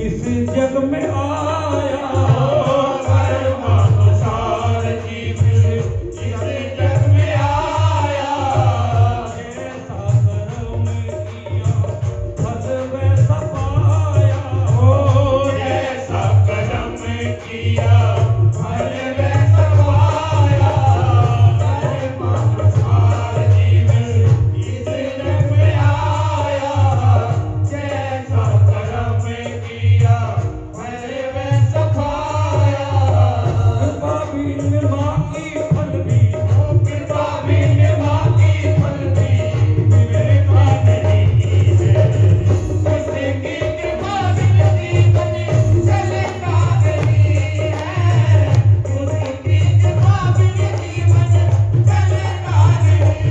इस जग में आया सार जीव इस जग में आया। जैसा कर्म किया फल वैसा पाया। जैसा कर्म किया फल वैसा पाया। सार जीव इस जग में आया। जैसा कर्म किया फल वैसा पाया। कृपा बिन माँ की फल भी कृपा बिन माँ की फल भी मिलता नहीं है। उसकी कृपा बिन जीवन चलता नहीं है। उसकी कृपा बिन जीवन चलता नहीं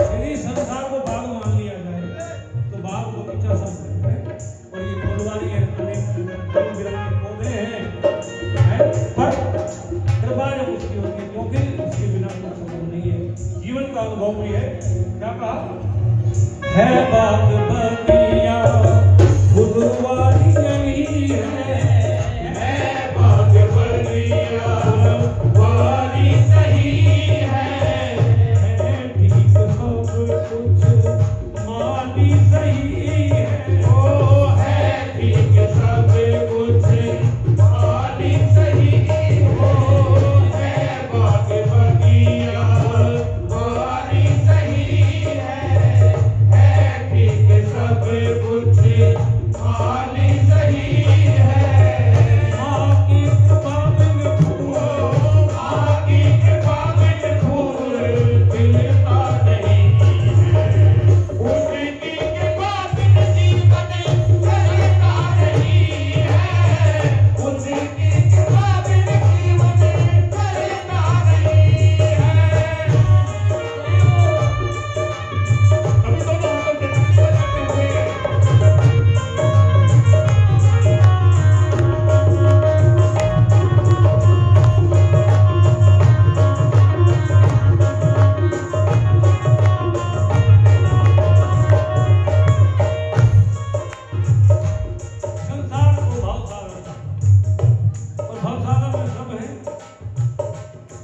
यदि संसार को बाग मान लिया जाए तो बाग बगीचा सब है और ये फुलवारी है, अनेक रंग बिरंगे पौधे हैं, पर कृपा जब उसकी होती है क्योंकि उसके बिना कोई संभव नहीं है। जीवन का अनुभव भी है। क्या कहा है बाग बगिया फुलवारी यही है। बाग बगिया फुलवारी सही है। ठीक सब कुछ माली सही है। ओ है ठीक सब कुछ माली सही हो। है बाग बगिया फुलवारी सही है। ठीक सब कुछ माली सही है। माँ की कृपा बिन फूल माँ की कृपा बिन फूल खिलता नहीं है। उसकी कृपा बिन जीवन चलता नहीं है। उसकी कृपा बिन जीवन चलता नहीं है। अभी दोनों हाथों से ताली बजाते हुए संसार को भावसागर का और भावसागर में सब है।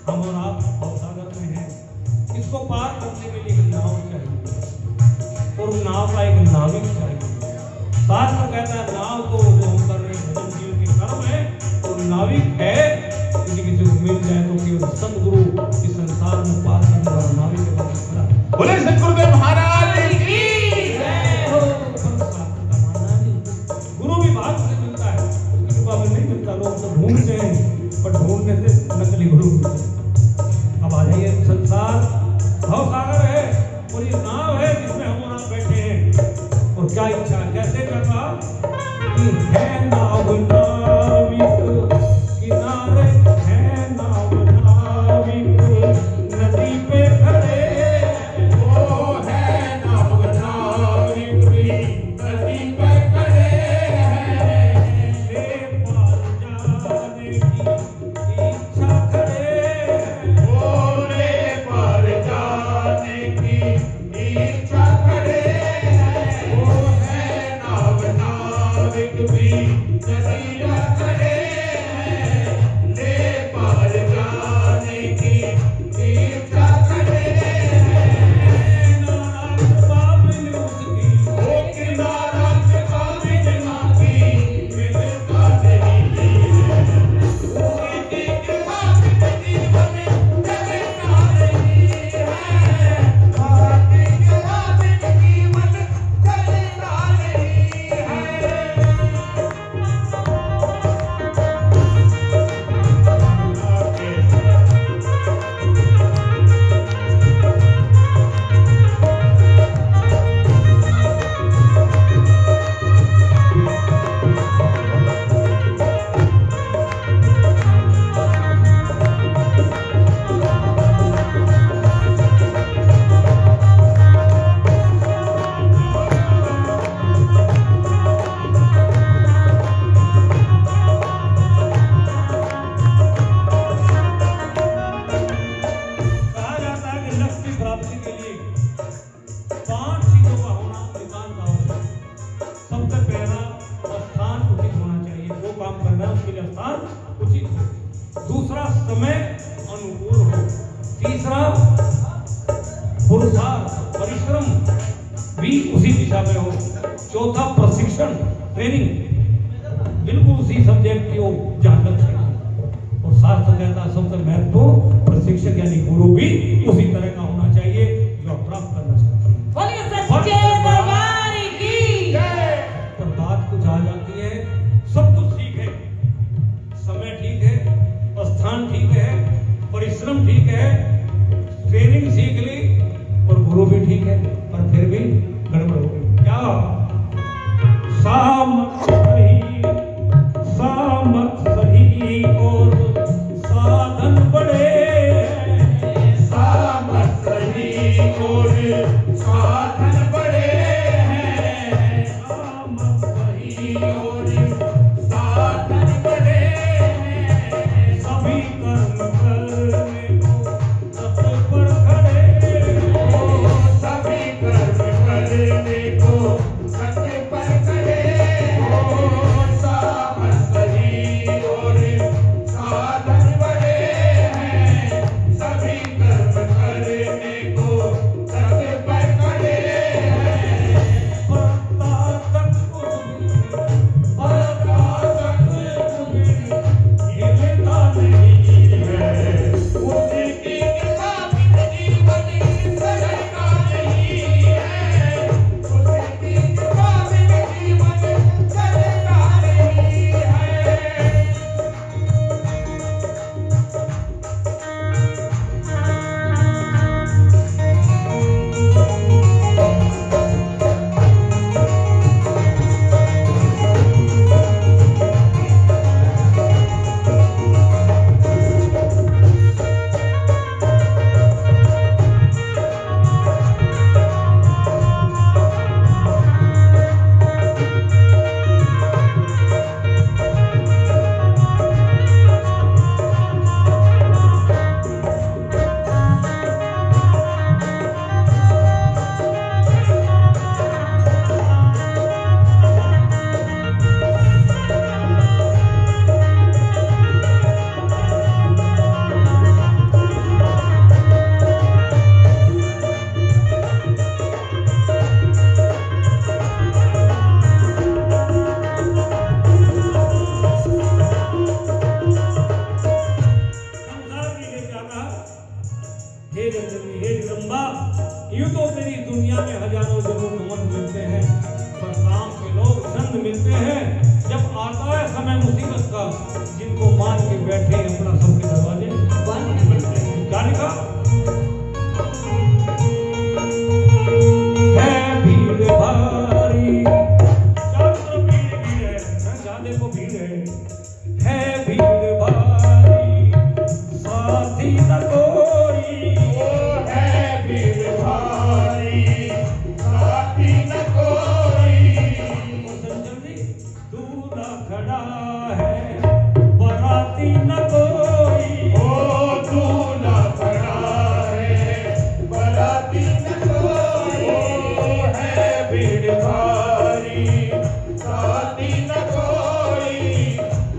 हम और आप भावसागर में हैं। इसको पार करने के लिए एक नाव चाहिए और नाव का एक नाविक चाहिए। शास्त्र कहता है नाव तो जो हम कर रहे हैं भजन जीवन के कर्म है और नाविक है यदि किसी को मिल जाए तो केवल सदगुरु इस संसार में पार करने वाला नाविक के पास खड़ा है। बोले सतगुरुदेव महाराज की जय हो। पर शास्त्र का मानना नहीं, गुरु भी भाग्य से मिलता है, उसकी कृपा में नहीं मिलता। लोग तो ढूंढते हैं पर ढूंढने से नकली गुरु मिलते हैं। अब आ जाइए, संसार भवसागर है और ये नाव है जिसमें हम और आप बैठे हैं। और क्या इच्छा कैसे करना कि है नाव नाविक किनारे है नाव नाविक नदी पे खड़े। ओ है नाव नाविक भी नदी पे खड़े हैं। ले पार जाने की इच्छा करे। बोले पर जाने की इच्छा खड़े हैं। ओ है नाव नाविक भी के स्थान उचित हो, दूसरा समय अनुकूल हो, तीसरा पुरुषार्थ परिश्रम भी उसी दिशा में हो, चौथा प्रशिक्षण ट्रेनिंग बिल्कुल उसी सब्जेक्ट की हो जहां तक है, और शास्त्र कहता सबसे महत्वपूर्ण प्रशिक्षक यानी गुरु भी उसी तरह का होना चाहिए जो आप प्राप्त करना चाहते हैं। बोलिए सच्चे दरबार की जय। पर बात कुछ आ जाती है, सब कुछ ठीक है, समय ठीक है, स्थान ठीक है, परिश्रम ठीक है, ट्रेनिंग सीख ली और गुरु भी ठीक है, पर फिर भी गड़बड़ हो गई। क्या सामत सही और साधन बड़े, सामत सही और साधन बड़े हैं, सामत सही और साधन बड़े हैं, सभी कर्म करने को तत्पर खड़े, सभी कर्म करने को तत्पर खड़े, सामत सही और साधन बड़े हैं, सभी कर्म करने को तत्पर खड़े हैं, हिलता नहीं है, उसकी कृपा बिन जीवन चलता नहीं है, उसकी कृपा बिन जीवन चलता नहीं है। हे रंजनी, हे जगदम्बा, यूं तो तेरी दुनिया में हजारों जरूर नमन मिलते हैं, पर काम के लोग चंद मिलते हैं। जब आता है समय मुसीबत का, जिनको मान के बैठे अपना सबके दरवाजे बंद मिलते हैं। क्या लिखा है? भीड़ भारी, चारों तरफ भीड़ भीड़ है, जहाँ देखो भीड़ है भीड़ भारी, साथी न कोई, है भीड़ भारी, साथी न कोई, दूल्हा खड़ा है बराती न कोई, ओ दूल्हा खड़ा है बराती न कोई, है भीड़ भारी, साथी न कोई,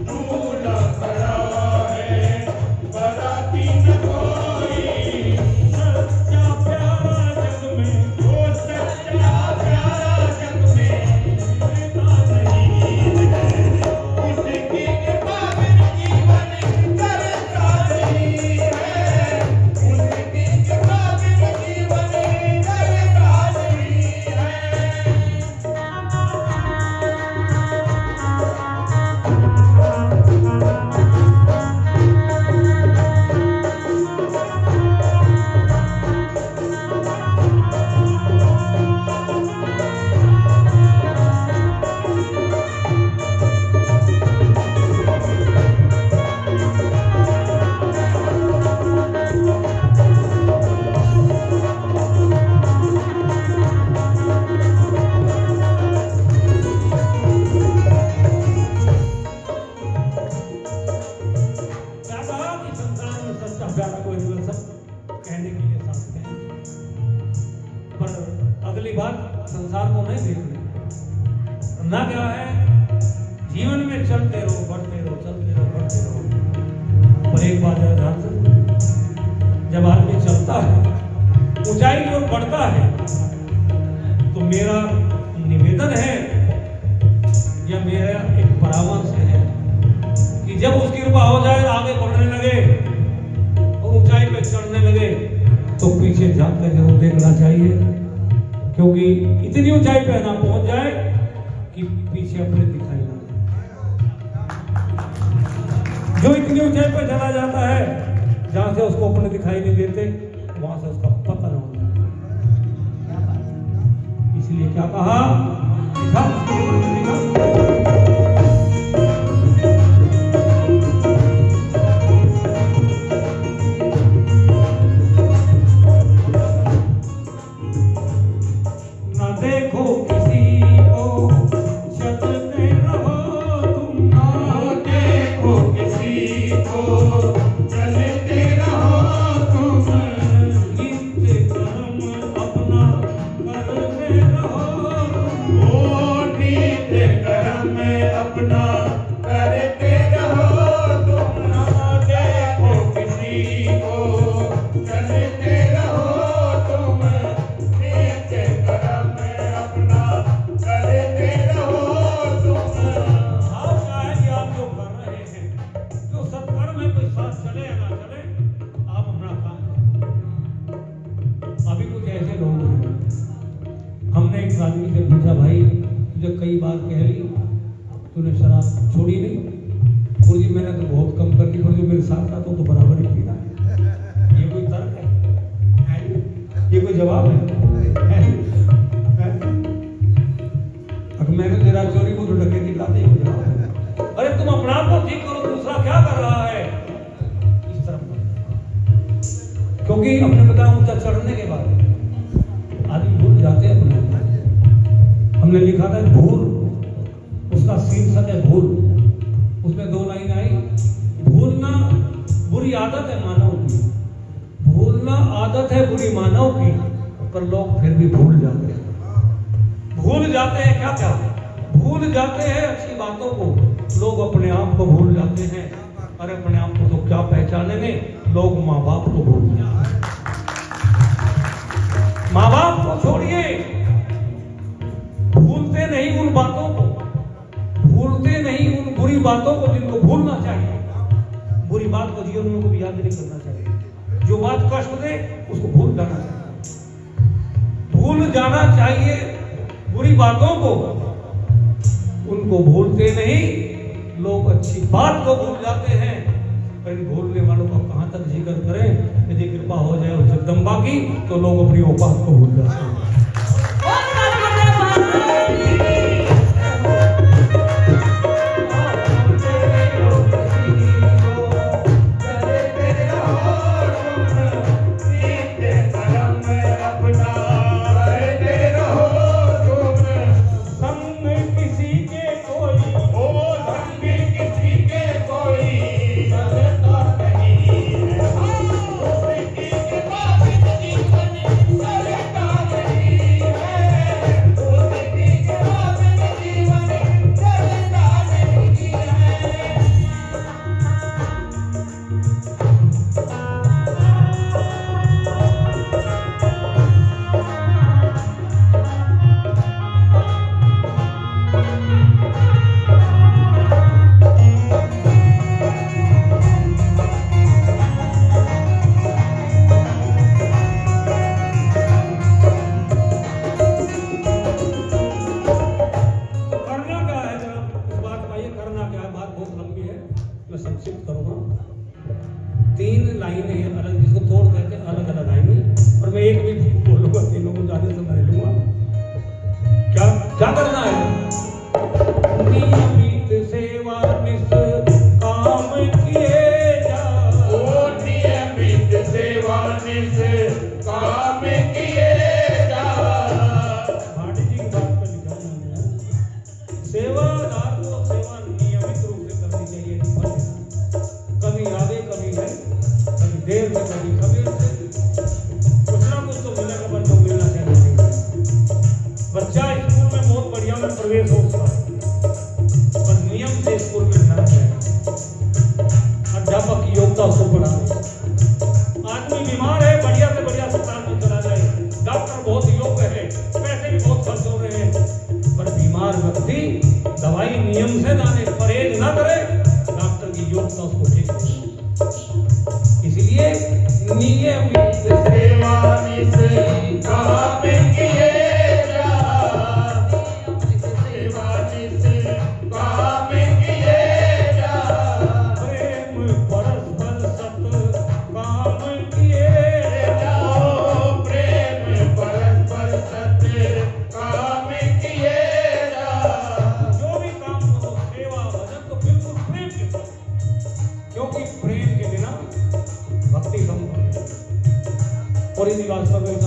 दूल्हा खड़ा है बराती न कोई, सच्चा प्यारा जग में ओ सच्चा प्यारा जग में मिलता नहीं है, उसकी कृपा बिन जीवन चलता नहीं है, उसकी कृपा बिन जीवन चलता नहीं है। क्या कहा कि संसार में सच्चा प्यारा कोई नहीं मिल सकता, कहने के लिए साथ हैं, पर अगली बात संसार को नहीं देखनी। ना क्या है, जीवन में चलते रहो, बढ़ते रहो, चलते रहो, बात है ध्यान से, जब आदमी चलता है ऊंचाई की ओर बढ़ता है तो मेरा निवेदन है या मेरा एक परामर्श है कि जब उसकी कृपा हो जाए आगे बढ़ने लगे और ऊंचाई पे चढ़ने लगे तो पीछे जाकर जरूर देखना चाहिए, क्योंकि इतनी ऊंचाई पे ना पहुंच जाए कि पीछे अपने दिखाई ना दे। जो इतनी ऊंचाई पे चला जाता है जहां से उसको अपने दिखाई नहीं देते वहां से उसका पतन हो जाता है। इसलिए क्या कहा, ना देखो किसी को चलते रहो तुम, ना देखो किसी को चलते रहो तुम, नित्य कर्म अपना करते रहो, ओ नित्य कर्म अपना करते रहो तुम, ना देखो किसी को चलते रहो तुम, नित्य कर्म अपना करते रहो तुम। आप चाहे कि आप जो कर रहे हैं, जो सत्कर्म है, कोई साथ चले या ना चले, आप अपना काम करें। अभी कुछ ऐसे लोग हैं, हमने एक आदमी से पूछा, भाई तुझे कई बार कह ली तूने शराब छोड़ी नहीं? गुरुजी मैंने तो बहुत कम कर दी, पर जो मेरे साथ आता तो बराबर ही पीना है। ये कोई तर्क है? ये कोई जवाब है? अगर मैंने तेरा चोरी को तो डकैती दिलाते ही हो जवाब। अरे तुम अपना आप को ठीक करो, दूसरा क्या कर रहा है इस तरफ। क्योंकि अपने बता ऊंचा चढ़ने के बाद आदमी भूल जाते हैं अपने। हमने लिखा था भूल, उसका शीर्षक है भूल, उसमें 2 लाइन आई, भूलना बुरी आदत है मानव की, भूलना आदत है बुरी मानव की, पर लोग फिर भी भूल जाते हैं। भूल जाते हैं क्या क्या? भूल जाते हैं अच्छी बातों को, लोग अपने आप को भूल जाते हैं। अरे अपने आप को तो क्या पहचाने में, लोग माँ बाप को भूल जाते हैं। माँ बाप को छोड़िए, भूलते नहीं उन बातों को, भूलते नहीं उन बुरी बातों को जिनको भूलना चाहिए। बुरी बात को जीवन में कभी याद नहीं करना चाहिए। जो बात कष्ट दे उसको भूल जाना चाहिए, भूल जाना चाहिए बुरी बातों को, उनको भूलते नहीं। लोग अच्छी बात को भूल जाते हैं, पर इन भूलने वालों का कहां तक जिक्र करें। यदि कृपा हो जाए और जगदम्बा की तो लोग अपनी औकात को भूल जाते हैं। क्या करना है? नियमित सेवा निष्काम किए जा, नियमित सेवा निष्काम किए जा। भाटी जी की बात पर लिखा है, सेवादार को सेवा नियमित रूप से करनी चाहिए। कभी आगे कभी है, कभी देर से कभी सवेर से, कुछ ना कुछ तो मिलेगा, पर जो मिलना चाहिए। बच्चा स्कूल में बहुत बढ़िया में प्रवेश हो उसका, पर नियम से स्कूल में रहना चाहिए। अध्यापक की योग्यता उसको बीमार है, बढ़िया से बढ़िया अस्पताल में चला जाए, डॉक्टर बहुत योग्य है, पैसे भी बहुत खर्च हो रहे हैं, पर बीमार व्यक्ति दवाई नियम से ना ले, परहेज ना करे, डॉक्टर की योग्यता उसको ठीक नहीं। इसलिए नियमित सेवा से काम किए जा, सेवा से काम किए जा, प्रेम परस्पर सत काम किए जा, प्रेम परस्पर सत काम किए जा। जो भी काम करो, सेवा भजन, तो बिल्कुल प्रेम के साथ, क्योंकि प्रेम के बिना भक्ति कम और इसी वास्तव में